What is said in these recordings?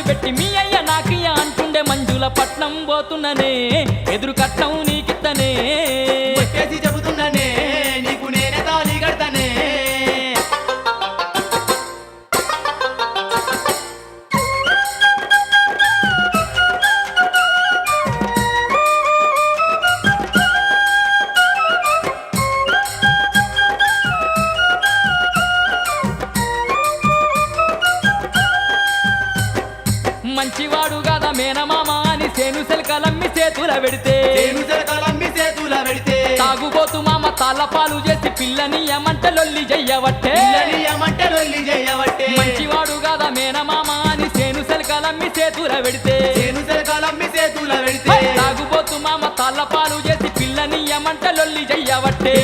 పెట్టి మీ అయ్య నాకియ అంటుండే మంజుల పట్నం పోతున్ననే ఎదురు కట్నం నీకిత్తనే వచ్చేసి చెబుతున్ననే నీకు నేనే తాళి కడతనే మంచివాడు గదా మేనమామ అని సేను సెలకలమ్మి చేతుల పెడితే తాగుబోతు మామ తాళ్ళపాలు చేసి పిల్లని యమంట లొల్లి చెయ్యవట్టే మంచివాడు గదా మేనమామ అని సేను సెలకలమ్మి చేతుల పెడితే తాగుబోతు మామ తాళ్ళపాలు చేసి పిల్లని యమంట లొల్లి చెయ్యవట్టే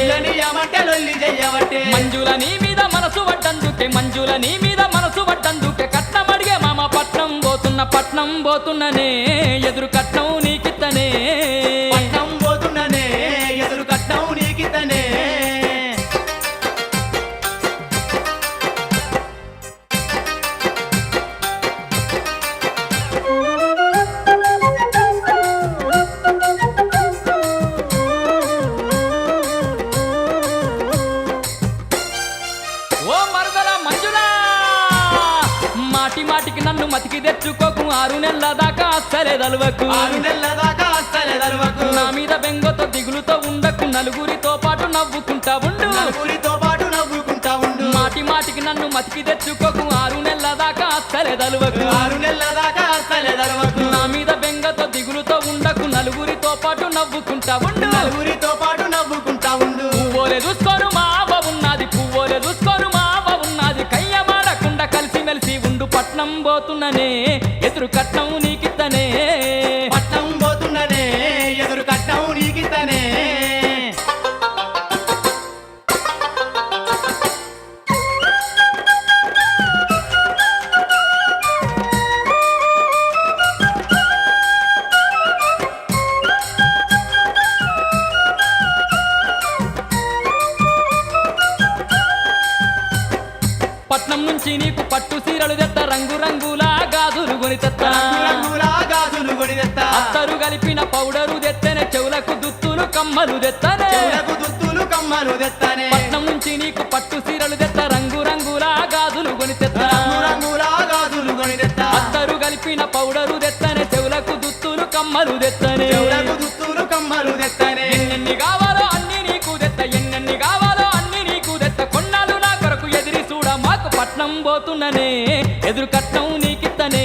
మంజుల నీ మీద మనసు పడ్డందుకే మంజుల నీ మీద మనసు పడ్డందుకే కట్నం అడిగే మామ పట్నం పోతున్ననే ఎదురు కట్నం నీకిత్తనే ఓ మరదల మంజులా మాటి మాటికి నన్ను మతికి తెచ్చుకోకు 6 నెలల దాకా అస్సలే దలువకు నా మీద బెంగతో దిగులుతో ఉండకు నలుగురితో పాటు నవ్వుకుంటా ఉండు మాటి మాటికి నన్ను మతికి తెచ్చుకోకు 6 నెలల దాకా అస్సలే దలువకు నా మీద బెంగతో దిగులుతో ఉండకు నలుగురితో పాటు నవ్వుకుంటా ఉండు పువ్వోలే చూసుకోరు మా అవ్వ ఉన్నది పువ్వోలే చూసుకోరు మా అవ్వ ఉన్నది కయ్య మాడకుండా కలిసి మెలిసి ఉండు పట్నం పోతున్ననే ఎదురు కట్నం నీకిత్తనే పట్నం నుంచి నీకు పట్టు సీరలు తెత్త రంగు రంగుల గాజులు కొని తెత్త అత్తరు కలిపిన పౌడరు తెత్తనే చెవులకు దుత్తులు కమ్మలు తెత్తనే పట్నం నుంచి నీకు పట్టు సీరలు తెత్త రంగు రంగుల గాజులు కొని తెత్త అత్తరు కలిపిన పౌడరు తెత్తనే చెవులకు దుత్తులు కమ్మలు తెత్తనే ఎన్నెన్ని కావాలో అన్ని నీకు తెత్త ఎన్నెన్ని కావాలో అన్ని నీకు తెత్త కొన్నాళ్ళు నా కొరకు ఎదిరి చూడ మాకు పట్నం పోతున్ననే ఎదురు కట్నం నీకిత్తనే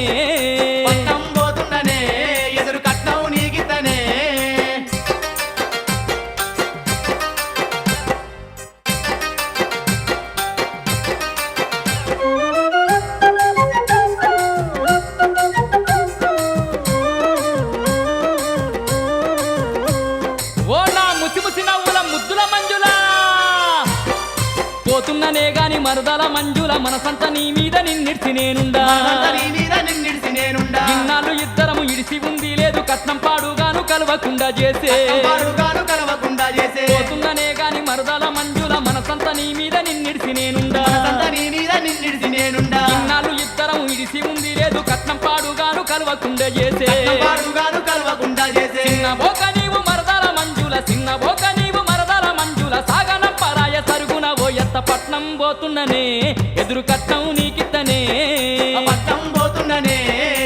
ఓ నా ముసి నవ్వుల ముద్దుల మంజుల పోతున్ననే గాని మరదల మంజుల మనసంత నీ మీద నిన్నిడిసి నేనుండా ఇన్నాళ్ళు ఇద్దరము ఇడిసి ఉంది లేదు కట్నం పాడుగాను కలవకుండా చేసే పోతున్ననే గాని మరదల మంజుల మనసంత నీ మీద నిన్నిడిసి నేనుండా ఇన్నాళ్ళు ఇద్దరము ఇడిసి ఉంది లేదు కట్నం పాడుగాను కలవకుండా చేసే చిన్న బోక నీవు మరదల మంజుల చిన్న బోక నీవు మరదల మంజుల సాగనం పరాయ సరుగున ఓ ఎత్త పట్నం పోతున్ననే ఎదురు కట్నం నీకిత్తనే పట్నం పోతున్ననే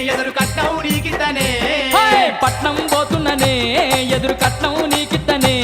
ఎదురు కట్నం నీకిత్తనే